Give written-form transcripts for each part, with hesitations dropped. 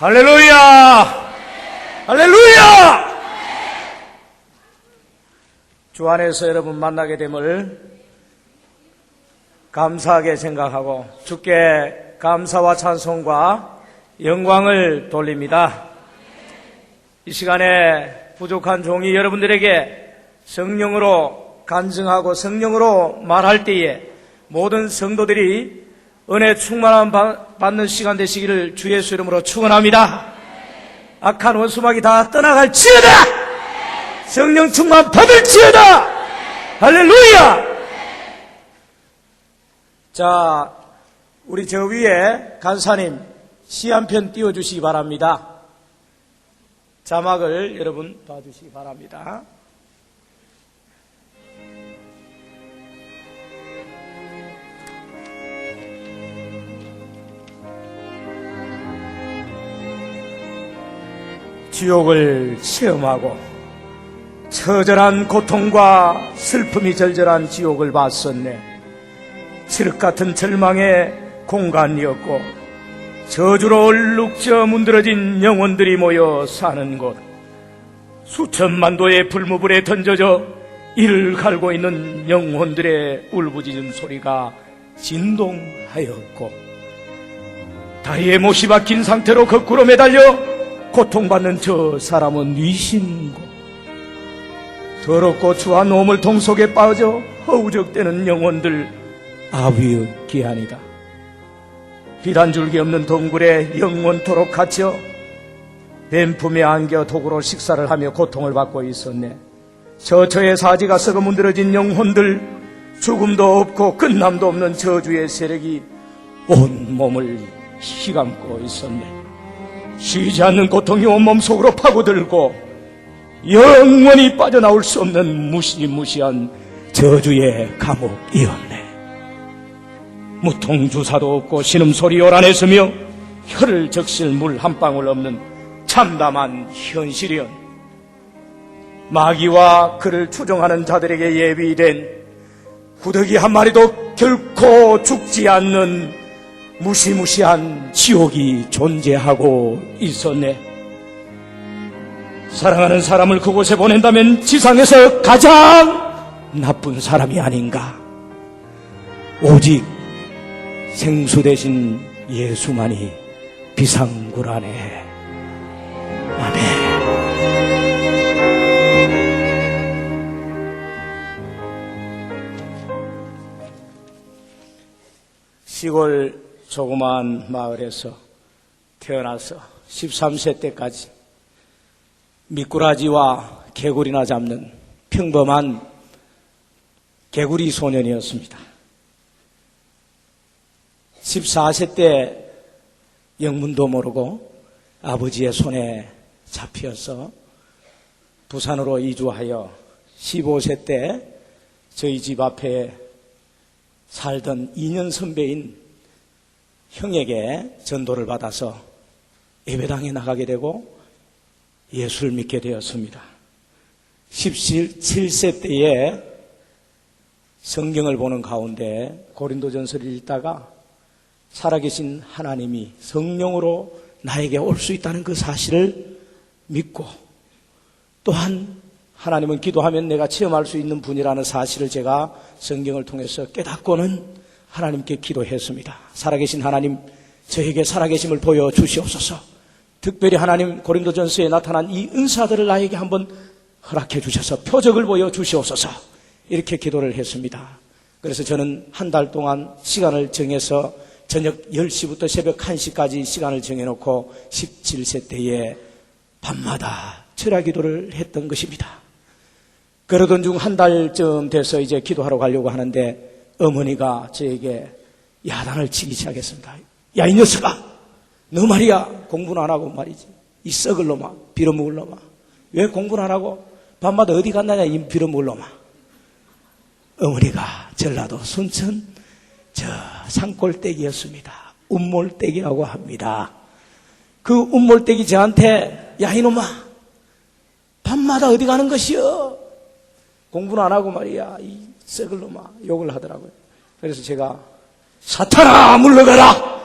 할렐루야! 할렐루야! 주 안에서 여러분 만나게 됨을 감사하게 생각하고 주께 감사와 찬송과 영광을 돌립니다. 이 시간에 부족한 종이 여러분들에게 성령으로 간증하고 성령으로 말할 때에 모든 성도들이 은혜 충만함 받는 시간 되시기를 주 예수 이름으로 축원합니다. 악한 원수마귀 다 떠나갈지어다. 성령 충만 받을지어다. 할렐루야. 자, 우리 저 위에 간사님 시 한 편 띄워주시기 바랍니다. 자막을 여러분 봐주시기 바랍니다. 지옥을 체험하고 처절한 고통과 슬픔이 절절한 지옥을 봤었네. 칠흑 같은 절망의 공간이었고 저주로 얼룩져 문드러진 영혼들이 모여 사는 곳, 수천만 도의 불무불에 던져져 이를 갈고 있는 영혼들의 울부짖음 소리가 진동하였고, 다리에 못이 박힌 상태로 거꾸로 매달려 고통받는 저 사람은 위신고, 더럽고 추한 오물통 속에 빠져 허우적대는 영혼들 아위의 아니다. 빛 한 줄기 없는 동굴에 영원토록 갇혀 뱀품에 안겨 독으로 식사를 하며 고통을 받고 있었네. 저의 사지가 썩어 문드러진 영혼들, 죽음도 없고 끝남도 없는 저주의 세력이 온 몸을 휘감고 있었네. 쉬지 않는 고통이 온몸 속으로 파고들고 영원히 빠져나올 수 없는 무시무시한 저주의 감옥이었네. 무통주사도 없고 신음소리 요란했으며 혀를 적실 물 한 방울 없는 참담한 현실이었네. 마귀와 그를 추종하는 자들에게 예비된 구더기 한 마리도 결코 죽지 않는 무시무시한 지옥이 존재하고 있었네. 사랑하는 사람을 그곳에 보낸다면 지상에서 가장 나쁜 사람이 아닌가. 오직 생수 대신 예수만이 비상구라네. 아멘. 시골 조그마한 마을에서 태어나서 13세 때까지 미꾸라지와 개구리나 잡는 평범한 개구리 소년이었습니다. 14세 때 영문도 모르고 아버지의 손에 잡혀서 부산으로 이주하여 15세 때 저희 집 앞에 살던 2년 선배인 형에게 전도를 받아서 예배당에 나가게 되고 예수를 믿게 되었습니다. 17세 때에 성경을 보는 가운데 고린도전서를 읽다가 살아계신 하나님이 성령으로 나에게 올 수 있다는 그 사실을 믿고, 또한 하나님은 기도하면 내가 체험할 수 있는 분이라는 사실을 제가 성경을 통해서 깨닫고는 하나님께 기도했습니다. 살아계신 하나님, 저에게 살아계심을 보여주시옵소서. 특별히 하나님 고린도전서에 나타난 이 은사들을 나에게 한번 허락해 주셔서 표적을 보여주시옵소서. 이렇게 기도를 했습니다. 그래서 저는 한 달 동안 시간을 정해서 저녁 10시부터 새벽 1시까지 시간을 정해놓고 17세 때에 밤마다 철야 기도를 했던 것입니다. 그러던 중 한 달쯤 돼서 이제 기도하러 가려고 하는데 어머니가 저에게 야단을 치기 시작했습니다. 야, 이 녀석아, 너 말이야 공부는 안 하고 말이지, 이 썩을 놈아, 빌어먹을 놈아, 왜 공부는 안 하고 밤마다 어디 갔나냐, 이 빌어먹을 놈아. 어머니가 전라도 순천 저 산골댁이었습니다. 운몰댁이라고 합니다. 그 운몰댁이 저한테 야, 이놈아, 밤마다 어디 가는 것이여, 공부는 안 하고 말이야, 이 썩을 놈아, 욕을 하더라고요. 그래서 제가 사탄아 물러가라,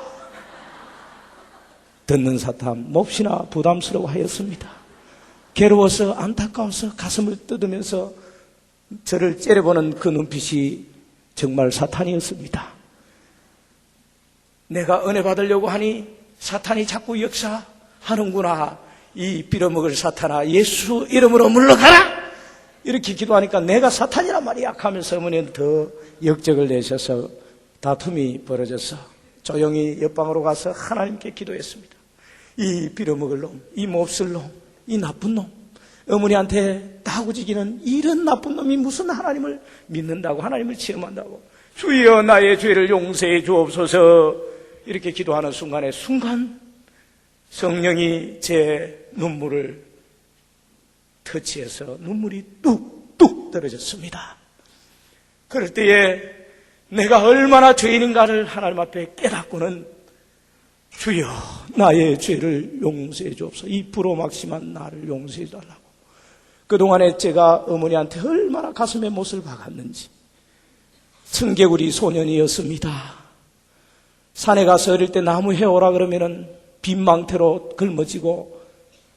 듣는 사람 몹시나 부담스러워하였습니다. 괴로워서 안타까워서 가슴을 뜯으면서 저를 째려보는 그 눈빛이 정말 사탄이었습니다. 내가 은혜 받으려고 하니 사탄이 자꾸 역사하는구나. 이 빌어먹을 사탄아, 예수 이름으로 물러가라! 이렇게 기도하니까 내가 사탄이란 말이야 하면서 어머니는 더 역적을 내셔서 다툼이 벌어져서 조용히 옆방으로 가서 하나님께 기도했습니다. 이 빌어먹을 놈, 이 몹쓸 놈, 이 나쁜 놈, 어머니한테 다구지기는 이런 나쁜 놈이 무슨 하나님을 믿는다고, 하나님을 체험한다고. 주여 나의 죄를 용서해 주옵소서. 이렇게 기도하는 순간 성령이 제 눈물을 터치해서 눈물이 뚝뚝 떨어졌습니다. 그럴 때에 내가 얼마나 죄인인가를 하나님 앞에 깨닫고는 주여 나의 죄를 용서해 주옵소서. 이 불호막심한 나를 용서해 달라고. 그동안에 제가 어머니한테 얼마나 가슴에 못을 박았는지. 청개구리 소년이었습니다. 산에 가서 어릴 때 나무 해오라 그러면은 빈망태로 굶어지고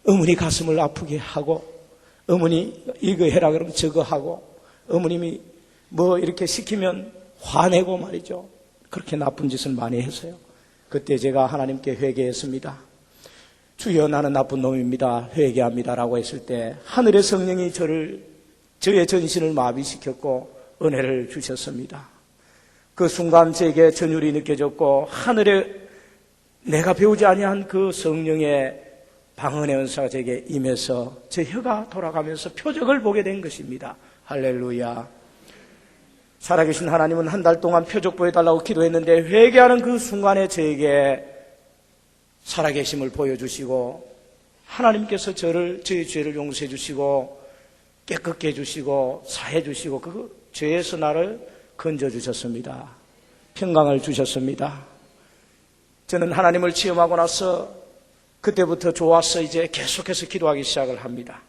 어머니 가슴을 아프게 하고 어머니 이거 해라 그러면 저거 하고 어머님이 뭐 이렇게 시키면 화내고 말이죠. 그렇게 나쁜 짓을 많이 했어요. 그때 제가 하나님께 회개했습니다. 주여 나는 나쁜 놈입니다. 회개합니다라고 했을 때 하늘의 성령이 저의 전신을 마비시켰고 은혜를 주셨습니다. 그 순간 제게 전율이 느껴졌고 하늘에 내가 배우지 아니한 그 성령의 방언의 은사가 제게 임해서 제 혀가 돌아가면서 표적을 보게 된 것입니다. 할렐루야. 살아계신 하나님은 한 달 동안 표적 보여달라고 기도했는데 회개하는 그 순간에 저에게 살아계심을 보여주시고 하나님께서 저의 죄를 용서해 주시고 깨끗게 해주시고 사해 주시고 그 죄에서 나를 건져주셨습니다. 평강을 주셨습니다. 저는 하나님을 체험하고 나서 그때부터 좋아서 이제 계속해서 기도하기 시작을 합니다.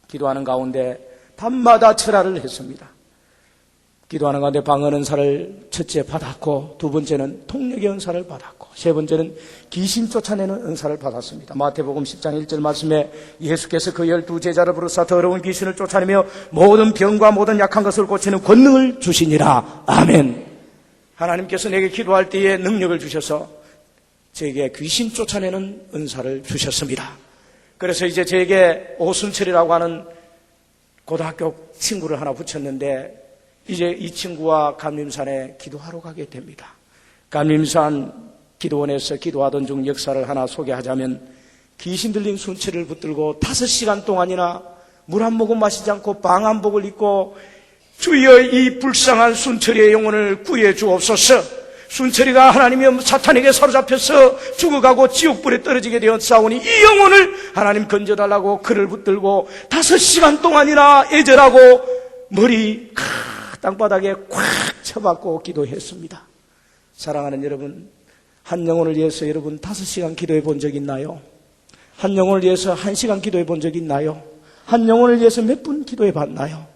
기도하는 가운데 밤마다 철야를 했습니다. 기도하는 가운데 방언 은사를 첫째 받았고 두 번째는 통역의 은사를 받았고 세 번째는 귀신 쫓아내는 은사를 받았습니다. 마태복음 10장 1절 말씀에 예수께서 그 12제자를 부르사 더러운 귀신을 쫓아내며 모든 병과 모든 약한 것을 고치는 권능을 주시니라. 아멘. 하나님께서 내게 기도할 때에 능력을 주셔서 제게 귀신 쫓아내는 은사를 주셨습니다. 그래서 이제 제게 오순철이라고 하는 고등학교 친구를 하나 붙였는데 이제 이 친구와 감림산에 기도하러 가게 됩니다. 감림산 기도원에서 기도하던 중 역사를 하나 소개하자면 귀신 들린 순철이를 붙들고 5시간 동안이나 물 한 모금 마시지 않고 방한복을 입고 주여 이 불쌍한 순철이의 영혼을 구해 주옵소서. 순철이가 하나님의 사탄에게 사로잡혀서 죽어가고 지옥불에 떨어지게 되었사오니 이 영혼을 하나님 건져달라고 그를 붙들고 5시간 동안이나 애절하고 머리 땅바닥에 콱 쳐박고 기도했습니다. 사랑하는 여러분, 한 영혼을 위해서 여러분 5시간 기도해 본 적 있나요? 한 영혼을 위해서 1시간 기도해 본 적 있나요? 한 영혼을 위해서 몇 분 기도해 봤나요?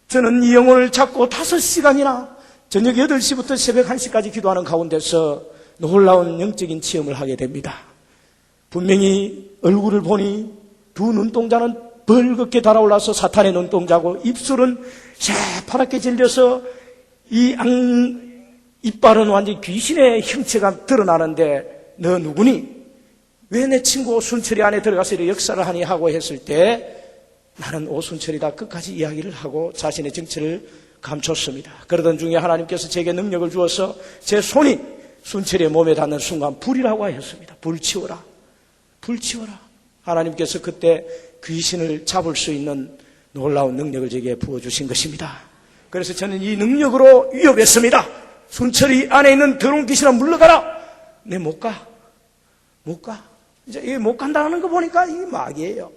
저는 이 영혼을 잡고 5시간이나 저녁 8시부터 새벽 1시까지 기도하는 가운데서 놀라운 영적인 체험을 하게 됩니다. 분명히 얼굴을 보니 두 눈동자는 벌겋게 달아올라서 사탄의 눈동자고 입술은 새파랗게 질려서 이빨은 완전히 귀신의 형체가 드러나는데 너 누구니? 왜 내 친구 오순철이 안에 들어가서 이렇게 역사를 하니? 하고 했을 때 나는 오순철이다 끝까지 이야기를 하고 자신의 정체를 감췄습니다. 그러던 중에 하나님께서 제게 능력을 주어서 제 손이 순철이의 몸에 닿는 순간 불이라고 하였습니다. 불 치워라. 불 치워라. 하나님께서 그때 귀신을 잡을 수 있는 놀라운 능력을 제게 부어주신 것입니다. 그래서 저는 이 능력으로 위협했습니다. 순철이 안에 있는 더러운 귀신아 물러가라. 내 못 가. 못 가. 이제 이게 못 간다는 거 보니까 이게 마귀예요.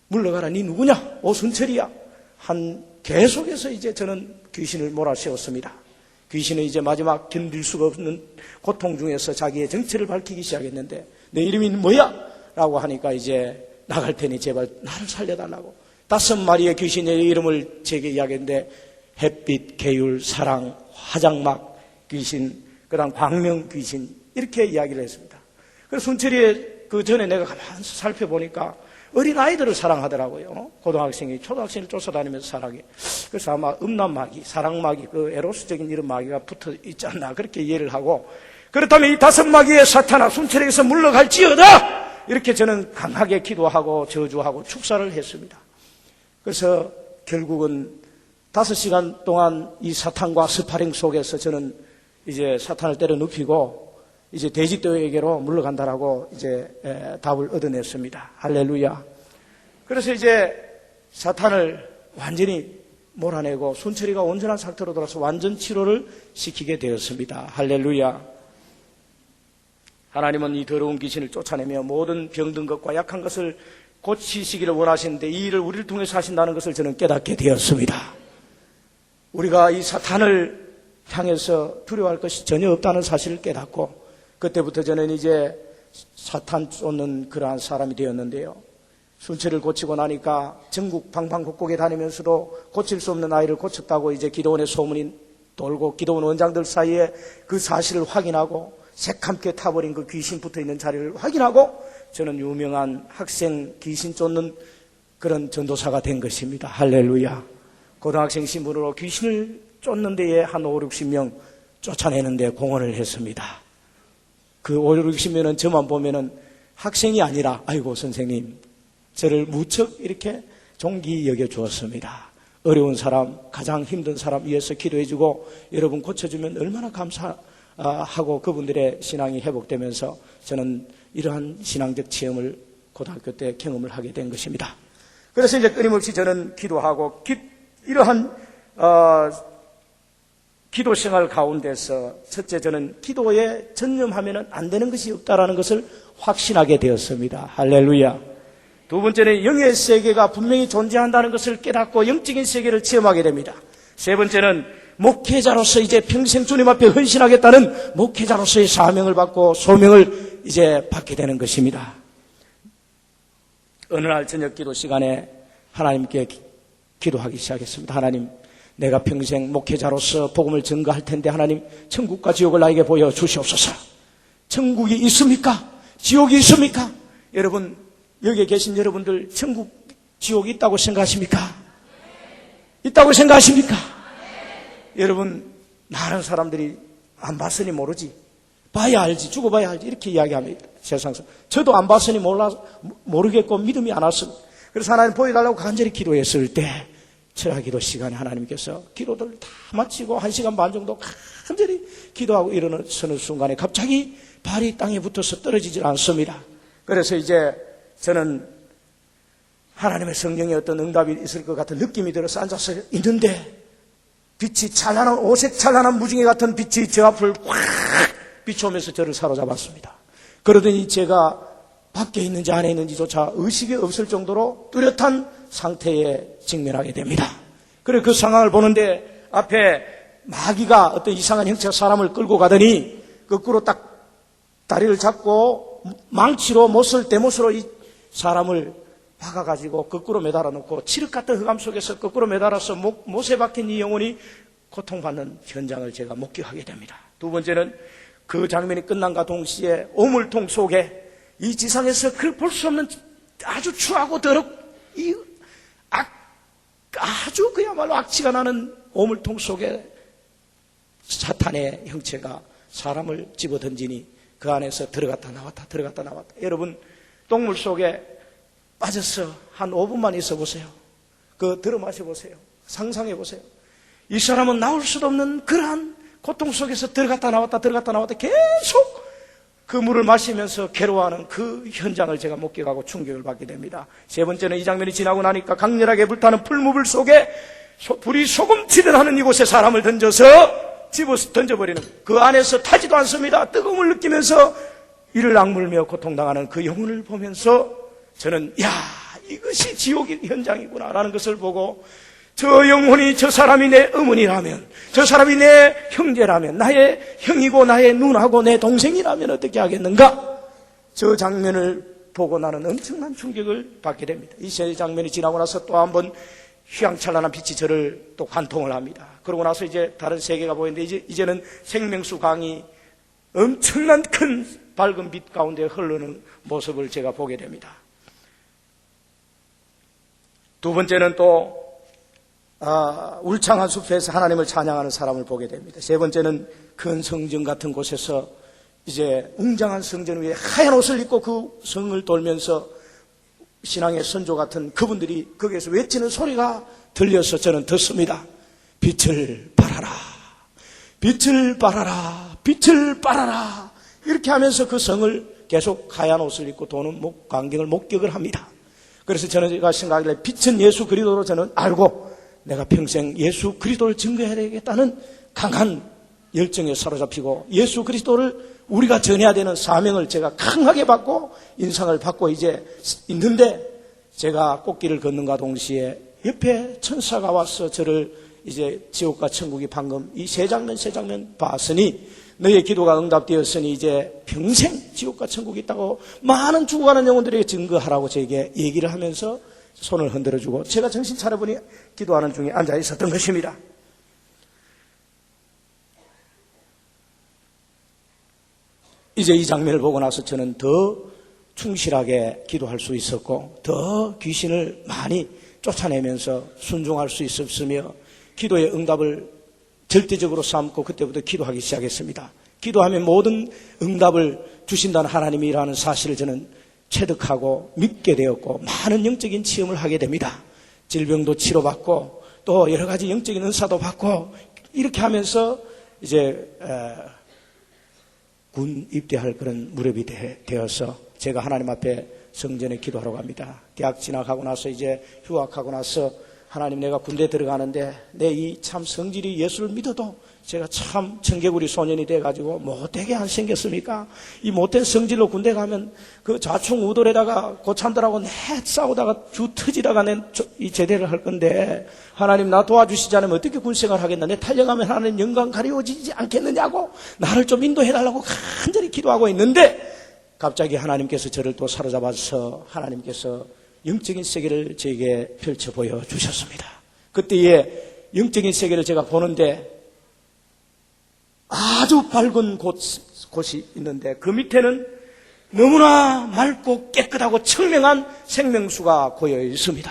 물러가라. 니 누구냐? 오순철이야. 계속해서 이제 저는 귀신을 몰아세웠습니다. 귀신은 이제 마지막 견딜 수가 없는 고통 중에서 자기의 정체를 밝히기 시작했는데 내 이름이 뭐야? 라고 하니까 이제 나갈 테니 제발 나를 살려달라고 5마리의 귀신의 이름을 제게 이야기했는데 햇빛, 계율, 사랑, 화장막 귀신, 그 다음 광명 귀신 이렇게 이야기를 했습니다. 그래서 순철이의 그 전에 내가 가만히 살펴보니까 어린아이들을 사랑하더라고요. 고등학생이 초등학생을 쫓아다니면서 사랑해. 그래서 아마 음란마귀, 사랑마귀, 그 에로스적인 이런 마귀가 붙어 있지 않나 그렇게 이해를 하고, 그렇다면 이 5마귀의 사탄아 순철에게서 물러갈지어다, 이렇게 저는 강하게 기도하고 저주하고 축사를 했습니다. 그래서 결국은 5시간 동안 이 사탄과 스파링 속에서 저는 이제 사탄을 때려 눕히고 이제 돼지떼에게로 물러간다라고 이제 답을 얻어냈습니다. 할렐루야. 그래서 이제 사탄을 완전히 몰아내고 순철이가 온전한 상태로 돌아서 완전 치료를 시키게 되었습니다. 할렐루야. 하나님은 이 더러운 귀신을 쫓아내며 모든 병든 것과 약한 것을 고치시기를 원하시는데 이 일을 우리를 통해서 하신다는 것을 저는 깨닫게 되었습니다. 우리가 이 사탄을 향해서 두려워할 것이 전혀 없다는 사실을 깨닫고, 그때부터 저는 이제 사탄 쫓는 그러한 사람이 되었는데요. 순철을 고치고 나니까 전국 방방곡곡에 다니면서도 고칠 수 없는 아이를 고쳤다고 이제 기도원의 소문이 돌고, 기도원 원장들 사이에 그 사실을 확인하고 새카맣게 타버린 그 귀신 붙어있는 자리를 확인하고 저는 유명한 학생 귀신 쫓는 그런 전도사가 된 것입니다. 할렐루야. 고등학생 신분으로 귀신을 쫓는 데에 한 5, 60명 쫓아내는 데 공헌을 했습니다. 그 5, 60명은 저만 보면은 학생이 아니라 아이고 선생님, 저를 무척 이렇게 존귀 여겨 주었습니다. 어려운 사람, 가장 힘든 사람 위해서 기도해주고 여러분 고쳐주면 얼마나 감사하고 그분들의 신앙이 회복되면서 저는 이러한 신앙적 체험을 고등학교 때 경험을 하게 된 것입니다. 그래서 이제 끊임없이 저는 기도하고 이러한 기도 생활 가운데서 첫째, 저는 기도에 전념하면 안 되는 것이 없다라는 것을 확신하게 되었습니다. 할렐루야. 두 번째는 영의 세계가 분명히 존재한다는 것을 깨닫고 영적인 세계를 체험하게 됩니다. 세 번째는 목회자로서 이제 평생 주님 앞에 헌신하겠다는 목회자로서의 사명을 받고 소명을 이제 받게 되는 것입니다. 어느 날 저녁 기도 시간에 하나님께 기도하기 시작했습니다. 하나님, 내가 평생 목회자로서 복음을 전가할 텐데 하나님, 천국과 지옥을 나에게 보여주시옵소서. 천국이 있습니까? 지옥이 있습니까? 여러분, 여기에 계신 여러분들 천국, 지옥이 있다고 생각하십니까? 있다고 생각하십니까? 여러분, 많은 사람들이 안 봤으니 모르지, 봐야 알지, 죽어봐야 알지, 이렇게 이야기합니다. 세상에서. 저도 안 봤으니 모르겠고 믿음이 안 왔습니다. 그래서 하나님 보여달라고 간절히 기도했을 때 철학기도 시간에 하나님께서 기도들 다 마치고 1시간 반 정도 간절히 기도하고 일어서는 순간에 갑자기 발이 땅에 붙어서 떨어지질 않습니다. 그래서 이제 저는 하나님의 성령에 어떤 응답이 있을 것 같은 느낌이 들어서 앉아서 있는데 빛이 찬란한, 오색 찬란한 무지개 같은 빛이 저 앞을 확 비추면서 저를 사로잡았습니다. 그러더니 제가 밖에 있는지 안에 있는지조차 의식이 없을 정도로 뚜렷한 상태에 직면하게 됩니다. 그래 그 상황을 보는데 앞에 마귀가 어떤 이상한 형체가 사람을 끌고 가더니 거꾸로 딱 다리를 잡고 망치로 못을 대못으로 이 사람을 박아가지고 거꾸로 매달아 놓고 칠흑 같은 흑암 속에서 거꾸로 매달아서 못에 박힌 이 영혼이 고통받는 현장을 제가 목격하게 됩니다. 두 번째는 그 장면이 끝난과 동시에 오물통 속에 이 지상에서 그걸 볼 수 없는 아주 추하고 더럽고 아주 그야말로 악취가 나는 오물통 속에 사탄의 형체가 사람을 집어던지니 그 안에서 들어갔다 나왔다 들어갔다 나왔다. 여러분, 똥물 속에 빠져서 한 5분만 있어 보세요. 그 들어 마셔 보세요. 상상해 보세요. 이 사람은 나올 수도 없는 그러한 고통 속에서 들어갔다 나왔다 들어갔다 나왔다 계속 그 물을 마시면서 괴로워하는 그 현장을 제가 목격하고 충격을 받게 됩니다. 세 번째는 이 장면이 지나고 나니까 강렬하게 불타는 풀무불 속에 불이 소금치듯 하는 이곳에 사람을 던져서 집어서 던져버리는, 그 안에서 타지도 않습니다. 뜨거움을 느끼면서 이를 악물며 고통당하는 그 영혼을 보면서 저는 이것이 지옥의 현장이구나 라는 것을 보고, 저 영혼이 저 사람이 내 어머니라면, 저 사람이 내 형제라면, 나의 형이고 나의 누나고 내 동생이라면 어떻게 하겠는가? 저 장면을 보고 나는 엄청난 충격을 받게 됩니다. 이 세 장면이 지나고 나서 또 한 번 휘황찬란한 빛이 저를 또 관통을 합니다. 그러고 나서 이제 다른 세계가 보이는데 이제는 생명수 강이 엄청난 큰 밝은 빛 가운데 흐르는 모습을 제가 보게 됩니다. 두 번째는 또 울창한 숲에서 하나님을 찬양하는 사람을 보게 됩니다. 세 번째는 큰 성전 같은 곳에서 이제 웅장한 성전 위에 하얀 옷을 입고 그 성을 돌면서 신앙의 선조 같은 그분들이 거기에서 외치는 소리가 들려서 저는 듣습니다. 빛을 발하라, 빛을 발하라, 빛을 발하라. 이렇게 하면서 그 성을 계속 하얀 옷을 입고 도는 광경을 목격을 합니다. 그래서 저는 제가 생각하기에 빛은 예수 그리스도로 저는 알고 내가 평생 예수 그리스도를 증거해야 되겠다는 강한 열정에 사로잡히고 예수 그리스도를 우리가 전해야 되는 사명을 제가 강하게 받고 인상을 받고 이제 있는데, 제가 꽃길을 걷는가 동시에 옆에 천사가 와서 저를 이제 지옥과 천국이 방금 이 세 장면 봤으니 너의 기도가 응답되었으니 이제 평생 지옥과 천국이 있다고 많은 죽어가는 영혼들에게 증거하라고 제게 얘기를 하면서 손을 흔들어주고 제가 정신 차려보니 기도하는 중에 앉아 있었던 것입니다. 이제 이 장면을 보고 나서 저는 더 충실하게 기도할 수 있었고 더 귀신을 많이 쫓아내면서 순종할 수 있었으며 기도의 응답을 절대적으로 삼고 그때부터 기도하기 시작했습니다. 기도하면 모든 응답을 주신다는 하나님이라는 사실을 저는 체득하고 믿게 되었고 많은 영적인 체험을 하게 됩니다. 질병도 치료받고 또 여러 가지 영적인 은사도 받고 이렇게 하면서 이제 군 입대할 그런 무렵이 되어서 제가 하나님 앞에 성전에 기도하러 갑니다. 대학 진학하고 나서 이제 휴학하고 나서 하나님 내가 군대 들어가는데 내 이 참 성질이 예수를 믿어도 제가 참 청개구리 소년이 돼가지고 못되게 안 생겼습니까? 이 못된 성질로 군대 가면 그 좌충우돌에다가 고참들하고 내 싸우다가 주 터지다가 내 이 제대를 할 건데 하나님 나 도와주시지 않으면 어떻게 군생활 하겠나? 내 탈영하면 하나님 영광 가리워지지 않겠느냐고 나를 좀 인도해달라고 간절히 기도하고 있는데 갑자기 하나님께서 저를 또 사로잡아서 하나님께서 영적인 세계를 제게 펼쳐 보여주셨습니다. 그때의 영적인 세계를 제가 보는데 아주 밝은 곳이 있는데 그 밑에는 너무나 맑고 깨끗하고 청명한 생명수가 고여 있습니다.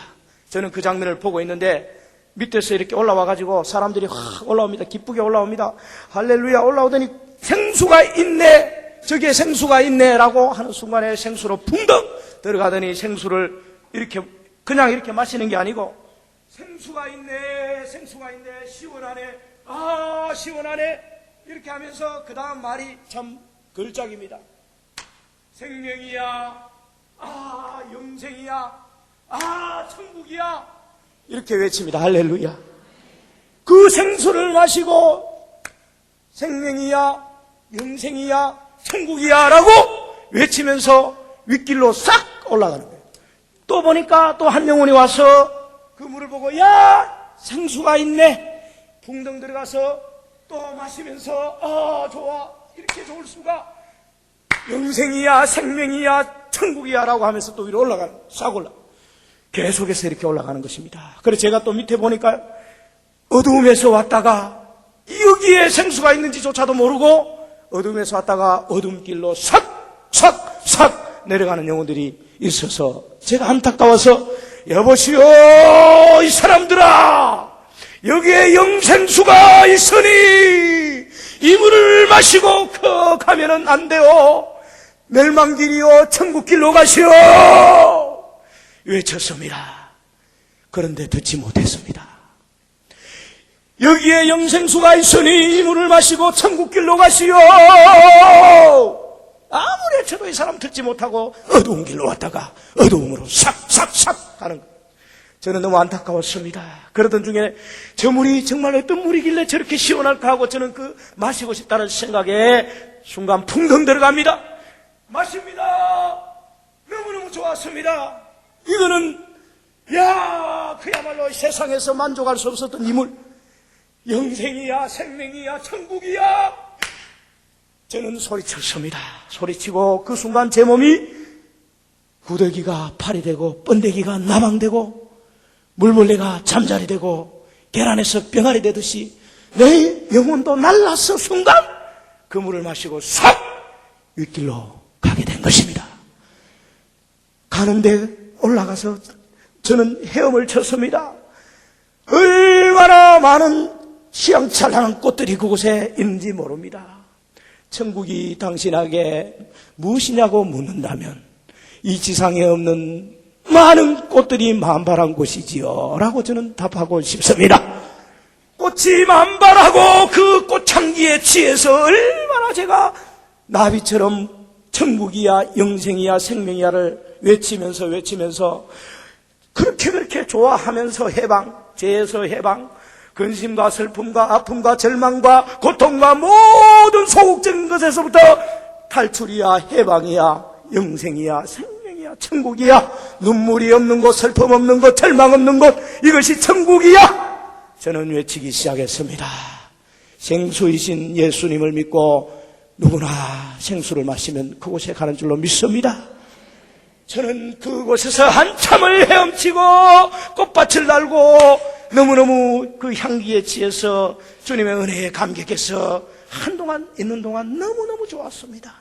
저는 그 장면을 보고 있는데 밑에서 이렇게 올라와가지고 사람들이 확 올라옵니다. 기쁘게 올라옵니다. 할렐루야 올라오더니 생수가 있네, 저기에 생수가 있네 라고 하는 순간에 생수로 붕덩 들어가더니 생수를 이렇게 그냥 이렇게 마시는 게 아니고 생수가 있네, 생수가 있네, 시원하네, 아 시원하네 이렇게 하면서 그 다음 말이 참 걸작입니다. 생명이야, 아 영생이야, 아 천국이야 이렇게 외칩니다. 할렐루야. 그 생수를 마시고 생명이야, 영생이야, 천국이야 라고 외치면서 윗길로 싹 올라가는 거예요. 또 보니까 또 한 영혼이 와서 그 물을 보고 야 생수가 있네, 붕덩 들어가서 또 마시면서 아 좋아, 이렇게 좋을 수가, 영생이야 생명이야 천국이야 라고 하면서 또 위로 올라가는, 싹 올라 계속해서 이렇게 올라가는 것입니다. 그래서 제가 또 밑에 보니까 어두움에서 왔다가 여기에 생수가 있는지조차도 모르고 어둠에서 왔다가 어둠 길로 싹 내려가는 영혼들이 있어서 제가 안타까워서 여보시오 이 사람들아, 여기에 영생수가 있으니 이 물을 마시고 가면은 안 돼요. 멸망길이요 천국길로 가시오 외쳤습니다. 그런데 듣지 못했습니다. 여기에 영생수가 있으니 이 물을 마시고 천국길로 가시오 아무리 외쳐도 이 사람 듣지 못하고 어두운 길로 왔다가 어두움으로 싹 가는 거예요. 저는 너무 안타까웠습니다. 그러던 중에 저 물이 정말 어떤 물이길래 저렇게 시원할까 하고 저는 그 마시고 싶다는 생각에 순간 풍덩 들어갑니다. 마십니다. 너무너무 좋았습니다. 이거는 그야말로 세상에서 만족할 수 없었던 이 물, 영생이야 생명이야 천국이야. 저는 소리쳤습니다. 소리치고 그 순간 제 몸이 구더기가 팔이 되고 번데기가 나방되고 물벌레가 잠자리 되고 계란에서 병아리 되듯이 내 영혼도 날라서 순간 그 물을 마시고 싹 윗길로 가게 된 것입니다. 가는데 올라가서 저는 헤엄을 쳤습니다. 얼마나 많은 휘황찬란한 꽃들이 그곳에 있는지 모릅니다. 천국이 당신에게 무엇이냐고 묻는다면 이 지상에 없는 많은 꽃들이 만발한 곳이지요 라고 저는 답하고 싶습니다. 꽃이 만발하고 그 꽃향기에 취해서 얼마나 제가 나비처럼 천국이야 영생이야 생명이야를 외치면서 그렇게 좋아하면서 해방, 죄에서 해방, 근심과 슬픔과 아픔과 절망과 고통과 모든 소극적인 것에서부터 탈출이야 해방이야 영생이야 생명이야 천국이야 눈물이 없는 곳 슬픔 없는 곳 절망 없는 곳 이것이 천국이야 저는 외치기 시작했습니다. 생수이신 예수님을 믿고 누구나 생수를 마시면 그곳에 가는 줄로 믿습니다. 저는 그곳에서 한참을 헤엄치고 꽃밭을 날고 너무너무 그 향기에 취해서 주님의 은혜에 감격해서 한동안 있는 동안 너무너무 좋았습니다.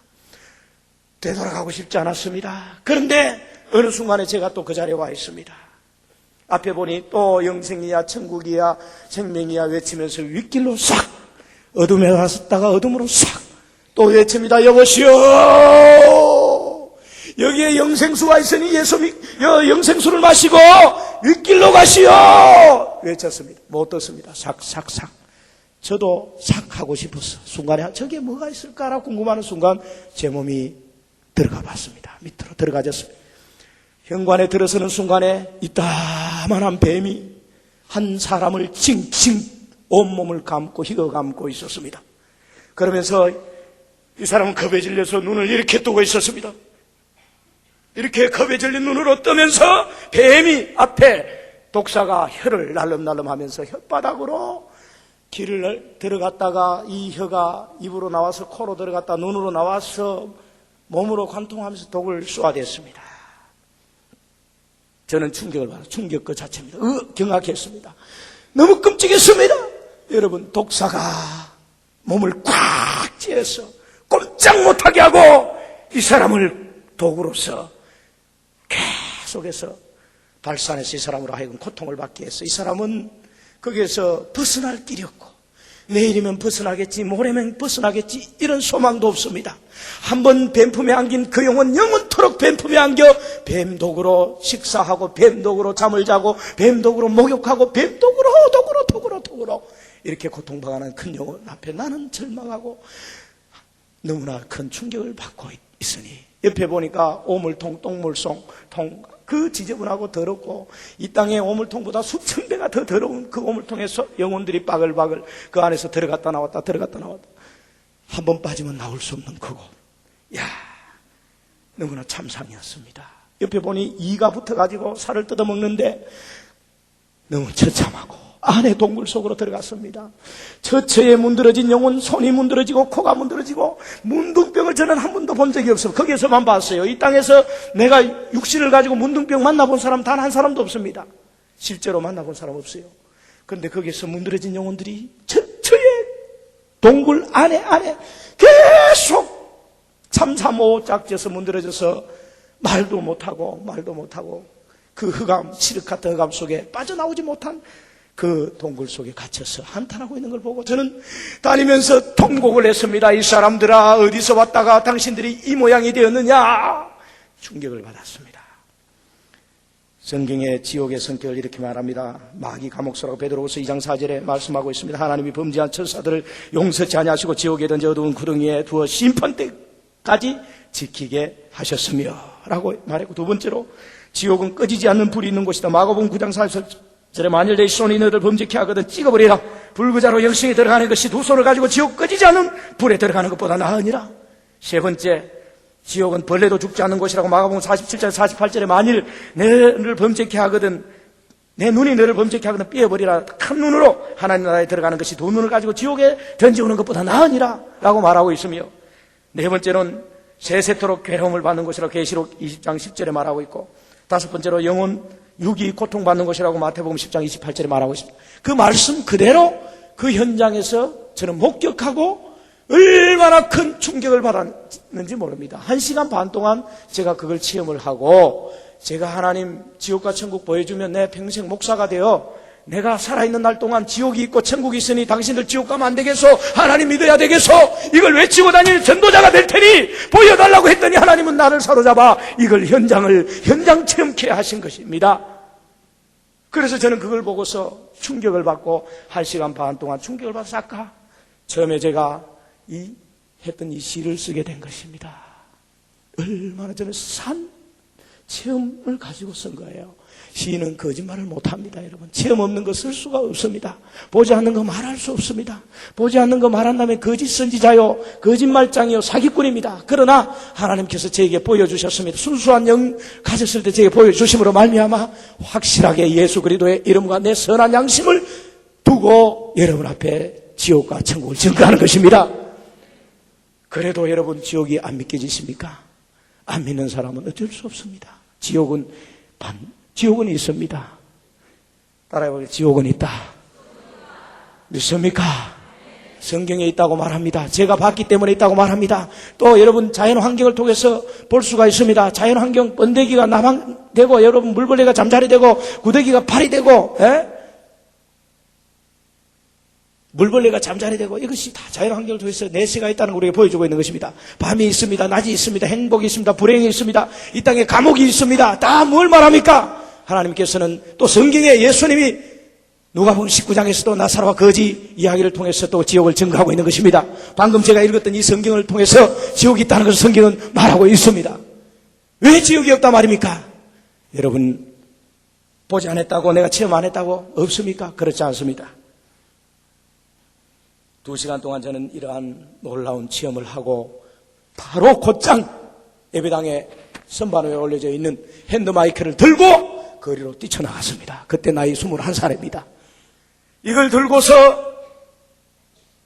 되돌아가고 싶지 않았습니다. 그런데 어느 순간에 제가 또 그 자리에 와 있습니다. 앞에 보니 또 영생이야 천국이야 생명이야 외치면서 윗길로 싹 어둠에 갔다가 어둠으로 싹 또 외칩니다. 여보시오 여기에 영생수가 있으니 영생수를 마시고 윗길로 가시오 외쳤습니다. 못 듣습니다. 삭삭삭 저도 삭 하고 싶었어. 순간에 저게 뭐가 있을까라고 궁금하는 순간 제 몸이 들어가 봤습니다. 밑으로 들어가졌습니다. 현관에 들어서는 순간에 이따만한 뱀이 한 사람을 칭칭 온몸을 감고 휘어 감고 있었습니다. 그러면서 이 사람은 겁에 질려서 눈을 이렇게 뜨고 있었습니다. 이렇게 겁에 질린 눈으로 뜨면서 뱀이 앞에 독사가 혀를 날름날름하면서 혓바닥으로 길을 들어갔다가 이 혀가 입으로 나와서 코로 들어갔다 눈으로 나와서 몸으로 관통하면서 독을 쏘아댔습니다. 저는 충격을 받아 충격 그 자체입니다. 경악했습니다. 너무 끔찍했습니다. 여러분 독사가 몸을 꽉 쥐어서 꼼짝 못하게 하고 이 사람을 독으로서 계속해서 발산해서 이 사람으로 하여금 고통을 받게 했어. 이 사람은 거기에서 벗어날 길이 없고 내일이면 벗어나겠지 모레면 벗어나겠지 이런 소망도 없습니다. 한번 뱀품에 안긴 그 영혼 영원토록 뱀품에 안겨 뱀독으로 식사하고 뱀독으로 잠을 자고 뱀독으로 목욕하고 뱀독으로 독으로 이렇게 고통당하는 큰 영혼 앞에 나는 절망하고 너무나 큰 충격을 받고 있으니 옆에 보니까 오물통, 똥물송, 그 지저분하고 더럽고 이 땅의 오물통보다 수천 배가 더 더러운 그 오물통에서 영혼들이 바글바글 그 안에서 들어갔다 나왔다 한 번 빠지면 나올 수 없는 그곳. 너무나 참상이었습니다. 옆에 보니 이가 붙어가지고 살을 뜯어먹는데 너무 처참하고 안에 동굴 속으로 들어갔습니다. 처처에 문드러진 영혼, 손이 문드러지고 코가 문드러지고 문둥병을 저는 한 번도 본 적이 없어요. 거기에서만 봤어요. 이 땅에서 내가 육신을 가지고 문둥병 만나본 사람 단 한 사람도 없습니다. 실제로 만나본 사람 없어요. 그런데 거기에서 문드러진 영혼들이 처처에 동굴 안에 계속 참사모 짝지어서 문드러져서 말도 못하고 그 흑암, 칠흑 같은 흑암 속에 빠져나오지 못한 그 동굴 속에 갇혀서 한탄하고 있는 걸 보고 저는 다니면서 통곡을 했습니다. 이 사람들아 어디서 왔다가 당신들이 이 모양이 되었느냐 충격을 받았습니다. 성경의 지옥의 성격을 이렇게 말합니다. 마귀 감옥소라고 베드로후서 2장 4절에 말씀하고 있습니다. 하나님이 범죄한 천사들을 용서치 아니하시고 지옥에 던져 어두운 구덩이에 두어 심판 때까지 지키게 하셨으며 라고 말했고 두 번째로 지옥은 꺼지지 않는 불이 있는 곳이다. 마가복음 9장 4절에 만일 내 손이 너를 범죄케 하거든 찍어버리라. 불구자로 영생에 들어가는 것이 두 손을 가지고 지옥 꺼지지 않는 불에 들어가는 것보다 나으니라. 세 번째, 지옥은 벌레도 죽지 않는 곳이라고 마가복음 47절 48절에 만일 너를 범죄케 하거든 내 눈이 너를 범죄케 하거든 삐어버리라. 큰 눈으로 하나님 나라에 들어가는 것이 두 눈을 가지고 지옥에 던져오는 것보다 나으니라 라고 말하고 있으며 네 번째는 세세토록 괴로움을 받는 곳이라고 계시록 20장 10절에 말하고 있고 다섯 번째로 영혼 육이 고통받는 것이라고 마태복음 10장 28절에 말하고 있습니다. 그 말씀 그대로 그 현장에서 저는 목격하고 얼마나 큰 충격을 받았는지 모릅니다. 1시간 반 동안 제가 그걸 체험을 하고, 제가 하나님 지옥과 천국 보여주면 내 평생 목사가 되어 내가 살아있는 날 동안 지옥이 있고 천국이 있으니 당신들 지옥 가면 안 되겠소, 하나님 믿어야 되겠소, 이걸 외치고 다니는 전도자가 될 테니 보여달라고 했더니 하나님은 나를 사로잡아 이걸 현장 체험케 하신 것입니다. 그래서 저는 그걸 보고서 충격을 받고 1시간 반 동안 충격을 받아서 아까 처음에 제가 했던 이 시를 쓰게 된 것입니다. 얼마나 저는 산 체험을 가지고 쓴 거예요. 시인은 거짓말을 못합니다. 여러분, 체험 없는 거 쓸 수가 없습니다. 보지 않는 거 말할 수 없습니다. 보지 않는 거 말한다면 거짓 선지자요, 거짓말장이요, 사기꾼입니다. 그러나 하나님께서 저에게 보여주셨습니다. 순수한 영 가졌을 때 저에게 보여주심으로 말미암아 확실하게 예수 그리스도의 이름과 내 선한 양심을 두고 여러분 앞에 지옥과 천국을 증거하는 것입니다. 그래도 여러분, 지옥이 안 믿겨지십니까? 안 믿는 사람은 어쩔 수 없습니다. 지옥은 있습니다. 따라해보세요. 지옥은 있다. 믿습니까? 성경에 있다고 말합니다. 제가 봤기 때문에 있다고 말합니다. 또 여러분, 자연 환경을 통해서 볼 수가 있습니다. 자연 환경, 번데기가 남항되고, 여러분 물벌레가 잠자리 되고, 구더기가 팔이 되고, 물벌레가 잠자리 되고, 이것이 다 자연 환경을 통해서 내세가 있다는 걸 우리에게 보여주고 있는 것입니다. 밤이 있습니다. 낮이 있습니다. 행복이 있습니다. 불행이 있습니다. 이 땅에 감옥이 있습니다. 다 뭘 말합니까? 하나님께서는 또 성경에 예수님이 누가복음 19장에서도 나사로와 거지 이야기를 통해서 또 지옥을 증거하고 있는 것입니다. 방금 제가 읽었던 이 성경을 통해서 지옥이 있다는 것을 성경은 말하고 있습니다. 왜 지옥이 없다 말입니까? 여러분, 보지 않았다고, 내가 체험 안 했다고 없습니까? 그렇지 않습니다. 2시간 동안 저는 이러한 놀라운 체험을 하고 바로 곧장 예배당에 선반 위에 올려져 있는 핸드마이크를 들고 거리로 뛰쳐나갔습니다. 그때 나이 21살입니다. 이걸 들고서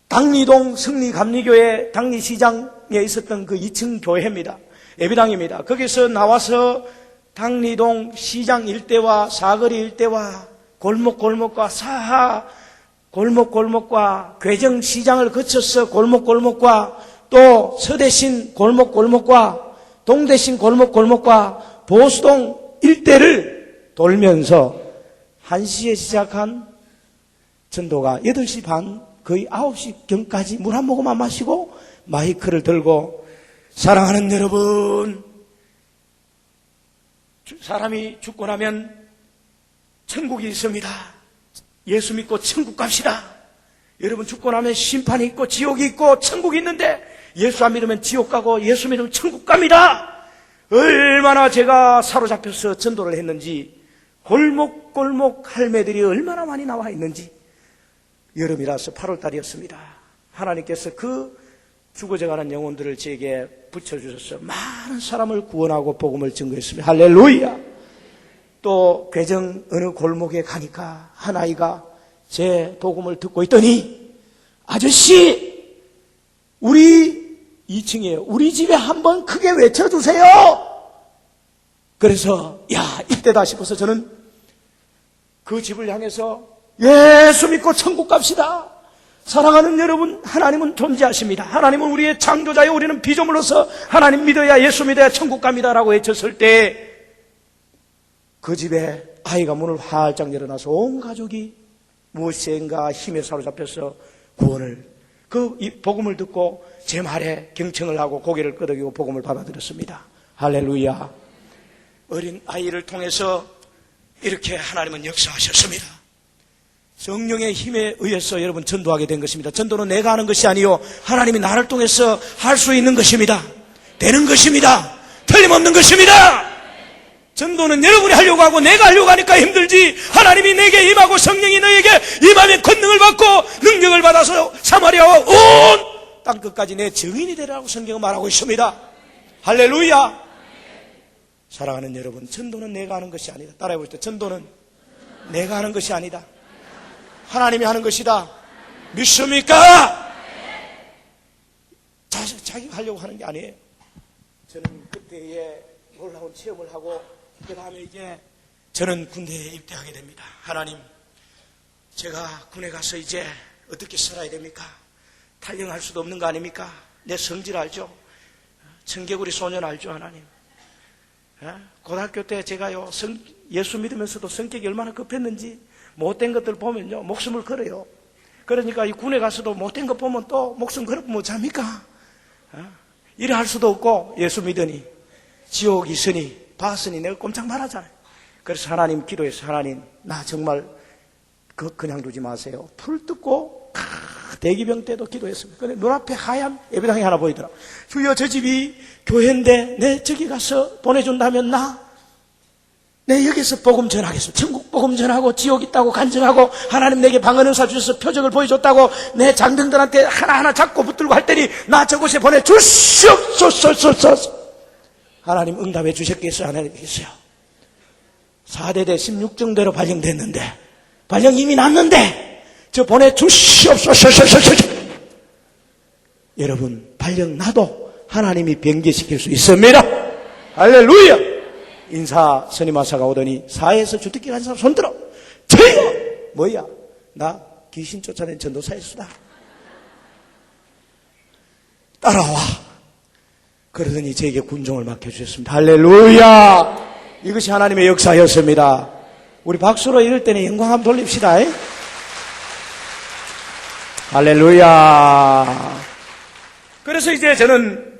당리동 승리감리교회 당리시장에 있었던 그 2층 교회입니다. 예배당입니다. 거기서 나와서 당리동 시장 일대와 사거리 일대와 골목골목과 사하 골목골목과 괴정시장을 거쳐서 골목골목과 또 서대신 골목골목과 동대신 골목골목과 보수동 일대를 돌면서 1시에 시작한 전도가 8시 반 거의 9시경까지 물 한 모금만 마시고 마이크를 들고, 사랑하는 여러분, 사람이 죽고 나면 천국이 있습니다. 예수 믿고 천국 갑시다. 여러분, 죽고 나면 심판이 있고 지옥이 있고 천국이 있는데 예수 안 믿으면 지옥 가고 예수 믿으면 천국 갑니다. 얼마나 제가 사로잡혀서 전도를 했는지, 골목골목 할매들이 얼마나 많이 나와 있는지. 여름이라서 8월달이었습니다. 하나님께서 그 죽어져가는 영혼들을 제게 붙여주셔서 많은 사람을 구원하고 복음을 증거했습니다. 할렐루야. 또 괴정 어느 골목에 가니까 한 아이가 제 복음을 듣고 있더니, 아저씨, 우리 2층이에요. 우리 집에 한번 크게 외쳐주세요. 그래서 이때다 싶어서 저는 그 집을 향해서 예수 믿고 천국 갑시다. 사랑하는 여러분, 하나님은 존재하십니다. 하나님은 우리의 창조자요, 우리는 피조물로서 하나님 믿어야, 예수 믿어야 천국 갑니다라고 외쳤을 때 그 집에 아이가 문을 활짝 열어놔서 온 가족이 무엇인가 힘에 사로잡혀서 구원을, 그 복음을 듣고 제 말에 경청을 하고 고개를 끄덕이고 복음을 받아들였습니다. 할렐루야. 어린 아이를 통해서 이렇게 하나님은 역사하셨습니다. 성령의 힘에 의해서 여러분 전도하게 된 것입니다. 전도는 내가 하는 것이 아니요, 하나님이 나를 통해서 할 수 있는 것입니다. 되는 것입니다. 틀림없는 것입니다. 전도는 여러분이 하려고 하고 내가 하려고 하니까 힘들지, 하나님이 내게 임하고 성령이 너에게 임하면 권능을 받고 능력을 받아서 사마리아와 온 땅끝까지 내 증인이 되라고 성경은 말하고 있습니다. 할렐루야. 사랑하는 여러분, 전도는 내가 하는 것이 아니다. 따라해보시죠. 전도는 내가 하는 것이 아니다. 하나님이 하는 것이다. 믿습니까? 자기가 하려고 하는 게 아니에요. 저는 그때에 놀라운 체험을 하고 그 다음에 이제 저는 군대에 입대하게 됩니다. 하나님, 제가 군에 가서 이제 어떻게 살아야 됩니까? 탈영할 수도 없는 거 아닙니까? 내 성질 알죠? 청개구리 소년 알죠, 하나님? 고등학교 때 제가요, 예수 믿으면서도 성격이 얼마나 급했는지 못된 것들 보면요, 목숨을 걸어요. 그러니까 이 군에 가서도 못된 것 보면 또 목숨 걸으면 못 잡니까? 이래 할 수도 없고, 예수 믿으니, 지옥이 있으니, 봤으니 내가 꼼짝 말하잖아요. 그래서 하나님 기도해서, 하나님, 나 정말 그냥 두지 마세요. 풀 뜯고, 대기병 때도 기도했습니다. 근데 눈앞에 하얀 예배당이 하나 보이더라. 주여, 저 집이 교회인데 내 저기 가서 보내준다면 내 여기서 복음 전하겠습니다. 천국 복음 전하고 지옥 있다고 간증하고 하나님 내게 방언 은사 주셔서 표적을 보여줬다고 내 장병들한테 하나하나 잡고 붙들고 할 때니 나 저곳에 보내주시옵소서. 하나님 응답해 주셨겠어요? 안 해주겠어요? 4대대 16정대로 발령됐는데, 발령 이미 났는데 저 보내주시옵소서. 여러분, 발령 나도 하나님이 변개시킬 수 있습니다. 할렐루야. 인사 선임하사가 오더니 사회에서 주특기 간 사람 손들어. 저희가 뭐야? 나 귀신 쫓아낸 전도사의 수다. 따라와. 그러더니 저에게 군종을 맡겨주셨습니다. 할렐루야. 이것이 하나님의 역사였습니다. 우리 박수로 이럴 때는 영광 한번 돌립시다. 할렐루야. 그래서 이제 저는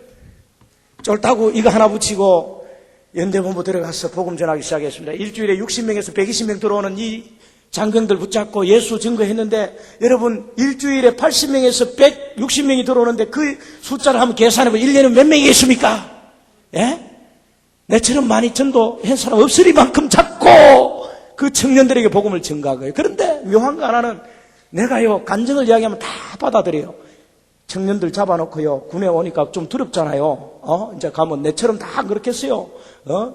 쫄따구 이거 하나 붙이고 연대본부 들어가서 복음 전하기 시작했습니다. 일주일에 60명에서 120명 들어오는 이 장병들 붙잡고 예수 증거했는데, 여러분, 일주일에 80명에서 160명이 들어오는데 그 숫자를 한번 계산해보면 1년에 몇 명이겠습니까? 예? 내처럼 많이 전도한 사람 없으리만큼 잡고 그 청년들에게 복음을 전가한 거예요. 그런데 묘한 거 하나는, 내가요 간증을 이야기하면 다 받아들여요. 청년들 잡아놓고요 군에 오니까 좀 두렵잖아요. 이제 가면 내처럼 다 그렇겠어요.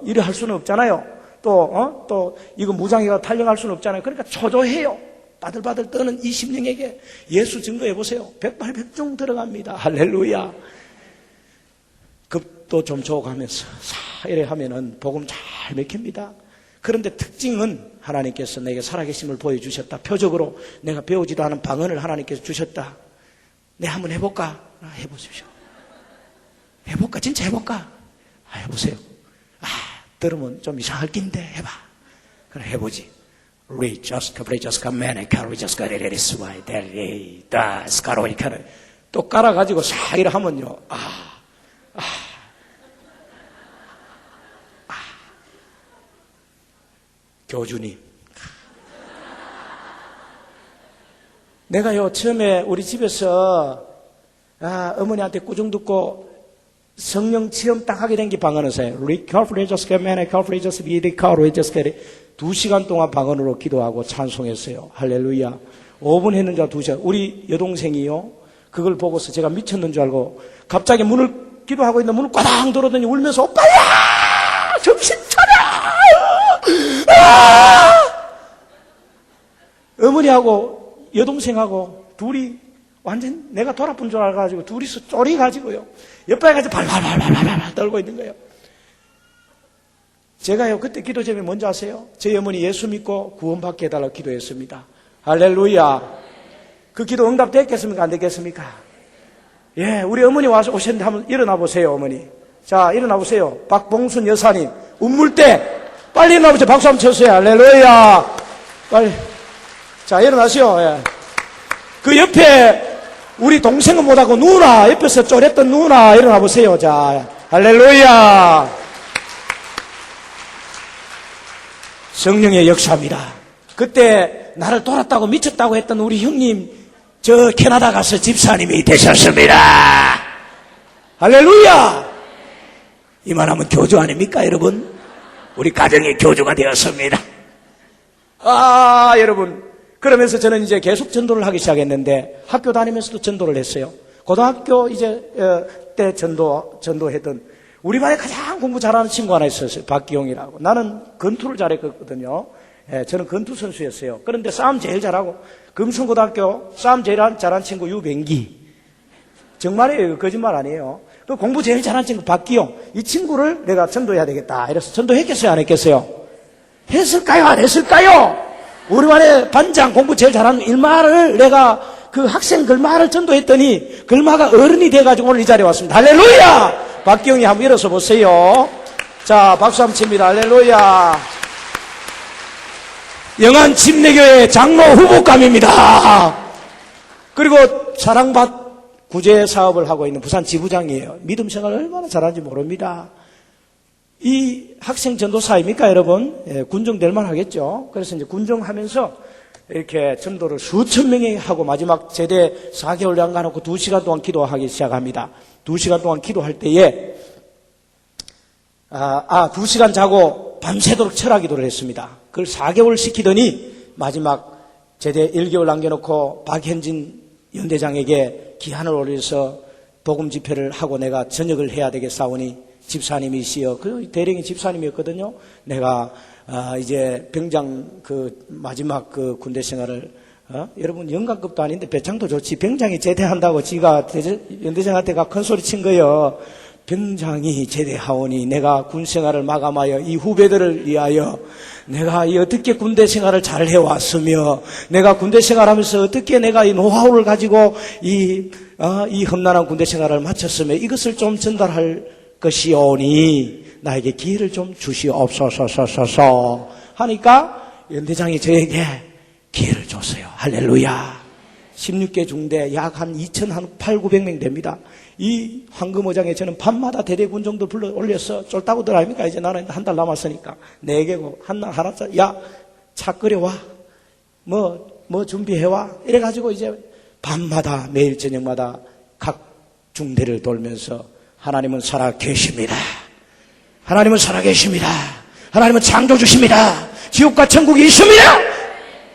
이래 할 수는 없잖아요. 또 이거 무장해가 탈영할 수는 없잖아요. 그러니까 초조해요. 바들바들 떠는 이 심령에게 예수 증거해 보세요. 백발백중 들어갑니다. 할렐루야. 급도 좀 줘가면서 이래 하면은 복음 잘 맥힙니다. 그런데 특징은 하나님께서 내게 살아계심을 보여주셨다. 표적으로 내가 배우지도 않은 방언을 하나님께서 주셨다. 내 한번 해볼까? 해보십시오. 해볼까? 진짜 해볼까? 해보세요. 들으면 좀 이상할 낀데 해봐. 그래 해보지. 또 깔아가지고 싹 이래 하면요. 교주님. 내가요, 처음에 우리 집에서, 어머니한테 꾸중 듣고 성령 체험 딱 하게 된 게 방언은사예요. 2시간 동안 방언으로 기도하고 찬송했어요. 할렐루야. 5분 했는 줄 알고 2시간. 우리 여동생이요, 그걸 보고서 제가 미쳤는 줄 알고 갑자기 문을 기도하고 있는 문을 꽈당 돌아더니 울면서 오빠야! 정신 차려! 어머니하고 여동생하고 둘이 완전 내가 돌아쁜 줄 알아가지고 둘이서 쪼리가지고요 옆에 가서 발발발발발 떨고 있는 거예요. 제가요 그때 기도 제목이 뭔지 아세요? 저희 어머니 예수 믿고 구원받게 해달라고 기도했습니다. 할렐루야. 그 기도 응답됐겠습니까? 안 됐겠습니까? 예, 우리 어머니 와서 오셨는데 한번 일어나 보세요. 어머니 자 일어나 보세요. 박봉순 여사님 운물대 빨리 일어나 보세요. 박수 한번 쳐주세요. 할렐루야. 빨리 자 일어나세요. 예. 그 옆에 우리 동생은 못하고 누나 옆에서 쫄했던 누나 일어나 보세요. 자 할렐루야. 성령의 역사입니다. 그때 나를 돌았다고 미쳤다고 했던 우리 형님 저 캐나다 가서 집사님이 되셨습니다. 할렐루야. 이만하면 교주 아닙니까 여러분? 우리 가정의 교주가 되었습니다. 여러분 그러면서 저는 이제 계속 전도를 하기 시작했는데 학교 다니면서도 전도를 했어요. 고등학교 때 전도했던 우리 반에 가장 공부 잘하는 친구 하나 있었어요. 박기용이라고. 나는 건투를 잘했거든요. 예, 저는 건투 선수였어요. 그런데 싸움 제일 잘하고 금성고등학교 싸움 제일 잘한 친구 유병기. 정말이에요. 거짓말 아니에요. 그 공부 제일 잘한 친구 박기용. 이 친구를 내가 전도해야 되겠다. 이래서 전도했겠어요? 안 했겠어요? 했을까요? 안 했을까요? 우리 반에 반장 공부 제일 잘하는 일마를 내가 그 학생 글마를 전도했더니 글마가 어른이 돼가지고 오늘 이 자리에 왔습니다. 할렐루야! 박경희 한번 일어서 보세요. 자, 박수 한번 칩니다. 할렐루야! 영안 침례교회 장로 후보감입니다. 그리고 사랑받 구제 사업을 하고 있는 부산 지부장이에요. 믿음 생활 얼마나 잘하는지 모릅니다. 이 학생 전도사입니까, 여러분? 예, 군정될 만하겠죠. 그래서 이제 군정하면서 이렇게 전도를 수천 명이 하고 마지막 제대 4개월 양가놓고 2시간 동안 기도하기 시작합니다. 2시간 동안 기도할 때에 2시간 자고 밤새도록 철학 기도를 했습니다. 그걸 4개월 시키더니 마지막 제대 1개월 남겨놓고 박현진 연대장에게 기한을 올려서 복음 집회를 하고 내가 전역을 해야 되겠사오니 집사님이시여, 그 대령이 집사님이었거든요. 내가 이제 병장 그 마지막 그 군대 생활을 여러분 영관급도 아닌데 배창도 좋지. 병장이 제대한다고 지가 연대장한테 큰 소리 친 거예요. 병장이 제대하오니 내가 군 생활을 마감하여 이 후배들을 위하여 내가 어떻게 군대 생활을 잘 해왔으며 내가 군대 생활하면서 어떻게 내가 이 노하우를 가지고 이 험난한 군대 생활을 마쳤으며 이것을 좀 전달할 것이오니 나에게 기회를 좀 주시옵소서 하니까 연대장이 저에게 기회를 줬어요. 할렐루야. 16개 중대 약 한 2,800~900명 됩니다. 이 황금어장에 저는 밤마다 대대군정도 불러 올려서 쫄따구 들어갑니까? 이제 나는 한 달 남았으니까 4개고 하나짜리 야, 차 끓여와. 뭐 준비해와. 이래가지고 이제 밤마다 매일 저녁마다 각 중대를 돌면서 하나님은 살아계십니다. 하나님은 살아계십니다. 하나님은 창조주십니다. 지옥과 천국이 있습니다.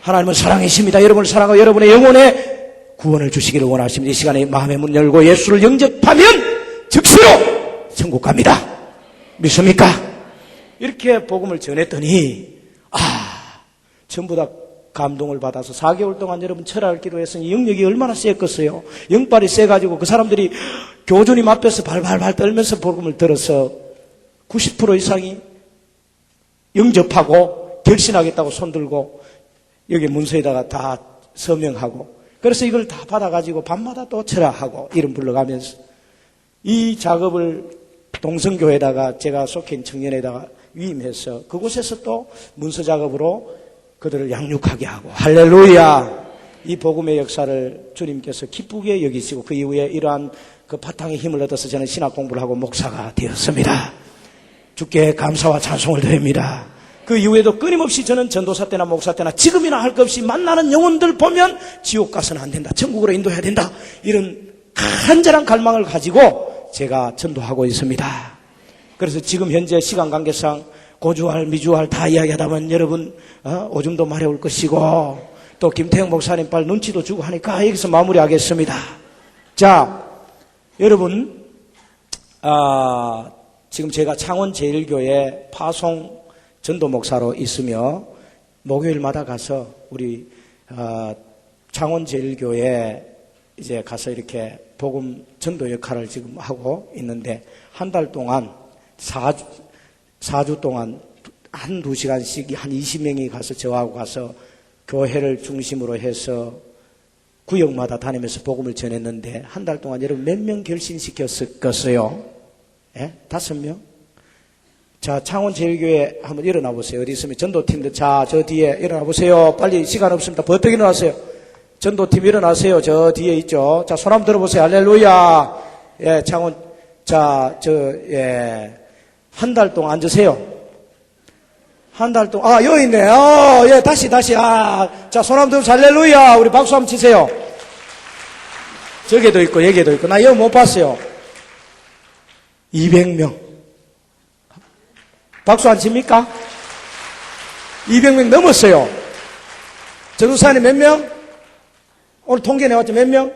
하나님은 사랑이십니다. 여러분을 사랑하고 여러분의 영혼에 구원을 주시기를 원하십니다. 이 시간에 마음의 문 열고 예수를 영접하면 즉시로 천국 갑니다. 믿습니까? 이렇게 복음을 전했더니 전부 다 감동을 받아서 4개월 동안 여러분 철학을 기도했으니 영역이 얼마나 셌겠어요. 영빨이 세가지고 그 사람들이 교준이 앞에서 발발발 떨면서 복음을 들어서 90% 이상이 영접하고 결신하겠다고 손들고 여기 문서에다가 다 서명하고 그래서 이걸 다 받아가지고 밤마다 또 철학하고 이름 불러가면서 이 작업을 동성교회에다가 제가 속해 있는 청년에다가 위임해서 그곳에서 또 문서 작업으로 그들을 양육하게 하고 할렐루야. 이 복음의 역사를 주님께서 기쁘게 여기시고 그 이후에 이러한 그 바탕의 힘을 얻어서 저는 신학 공부를 하고 목사가 되었습니다. 주께 감사와 찬송을 드립니다. 그 이후에도 끊임없이 저는 전도사 때나 목사 때나 지금이나 할 것 없이 만나는 영혼들 보면 지옥 가서는 안 된다. 천국으로 인도해야 된다. 이런 간절한 갈망을 가지고 제가 전도하고 있습니다. 그래서 지금 현재 시간 관계상 고주할 미주할 다 이야기하다 보면 여러분 오줌도 마려울 것이고 또 김태형 목사님 빨리 눈치도 주고 하니까 여기서 마무리하겠습니다. 자, 여러분 지금 제가 창원제일교회 파송 전도 목사로 있으며 목요일마다 가서 우리 창원제일교회 이제 가서 이렇게 복음 전도 역할을 지금 하고 있는데 한 달 동안 4주 동안 한두 시간씩 한 20명이 가서 저하고 가서 교회를 중심으로 해서 구역마다 다니면서 복음을 전했는데 한 달 동안 여러분 몇 명 결신시켰었어요? 예? 5명? 자, 창원제일교회 한번 일어나 보세요. 어디 있으면 전도팀들, 자, 저 뒤에 일어나 보세요. 빨리 시간 없습니다. 버뜩 일어나세요. 전도팀 일어나세요. 저 뒤에 있죠. 자, 손 한번 들어보세요. 할렐루야. 예, 창원, 자, 한 달 동안 앉으세요. 한 달 동안, 여기 있네. 예, 다시. 자, 손 한번 들어보세요. 할렐루야. 우리 박수 한번 치세요. 저기도 있고, 여기도 있고. 나 여기 못 봤어요. 200명. 박수 안 칩니까? 200명 넘었어요. 전도사님 몇 명? 오늘 통계 내왔죠? 몇 명?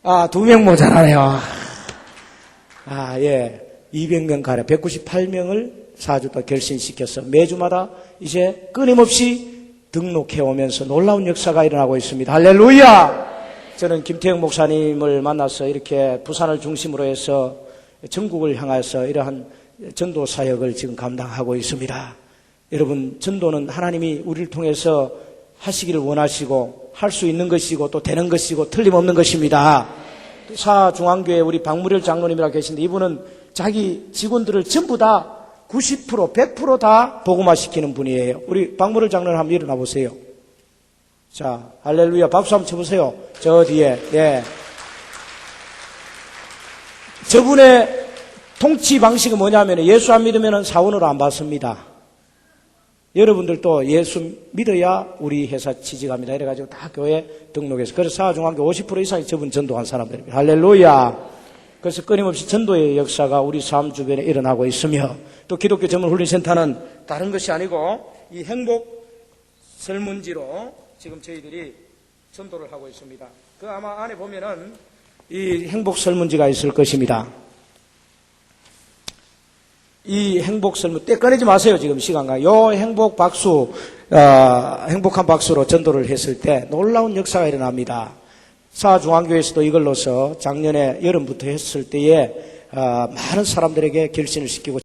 2명 모자라네요. 예. 200명 가량 198명을 4주 동안 결신시켜서 매주마다 이제 끊임없이 등록해 오면서 놀라운 역사가 일어나고 있습니다. 할렐루야! 저는 김태형 목사님을 만나서 이렇게 부산을 중심으로 해서 전국을 향해서 이러한 전도 사역을 지금 감당하고 있습니다. 여러분, 전도는 하나님이 우리를 통해서 하시기를 원하시고 할 수 있는 것이고 또 되는 것이고 틀림없는 것입니다. 사중앙교회 우리 박무렬 장로님이라고 계신데 이분은 자기 직원들을 전부 다 90%, 100%다 복음화시키는 분이에요. 우리 박무렬 장로님 한번 일어나 보세요. 자, 할렐루야. 박수 한번 쳐보세요. 저 뒤에. 네. 저분의 통치 방식은 뭐냐면 예수 안 믿으면 사원으로 안 받습니다. 여러분들도 예수 믿어야 우리 회사 취직합니다. 이래가지고 다 교회 등록해서. 그래서 사중앙교 50% 이상이 저분 전도한 사람들입니다. 할렐루야. 그래서 끊임없이 전도의 역사가 우리 삶 주변에 일어나고 있으며 또 기독교 전문훈련센터는 다른 것이 아니고 이 행복 설문지로 지금 저희들이 전도를 하고 있습니다. 그 아마 안에 보면은 이 행복 설문지가 있을 것입니다. 이 행복 설문 떼꺼내지 마세요. 지금 시간가. 요 행복 박수, 행복한 박수로 전도를 했을 때 놀라운 역사가 일어납니다. 사중앙교회에서도 이걸로서 작년에 여름부터 했을 때에 많은 사람들에게 결신을 시키고